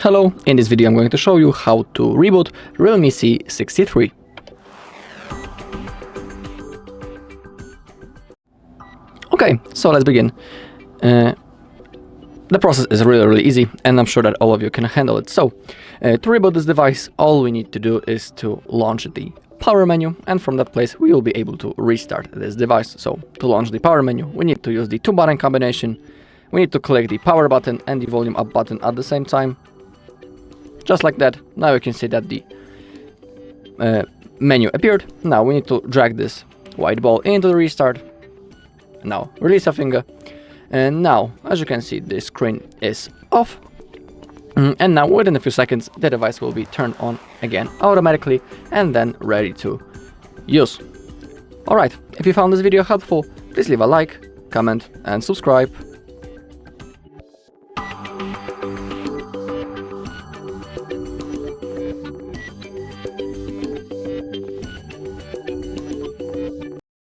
Hello, in this video I'm going to show you how to reboot REALME C63. Okay, so let's begin. The process is really easy and I'm sure that all of you can handle it. So, to reboot this device, all we need to do is to launch the power menu, and from that place we will be able to restart this device. So, to launch the power menu, we need to use the 2-button combination. We need to click the power button and the volume up button at the same time. Just like that. Now you can see that the menu appeared. Now we need to drag this white ball into the restart. Now release a finger. And now, as you can see, the screen is off. And now within a few seconds, the device will be turned on again automatically and then ready to use. Alright, if you found this video helpful, please leave a like, comment and subscribe.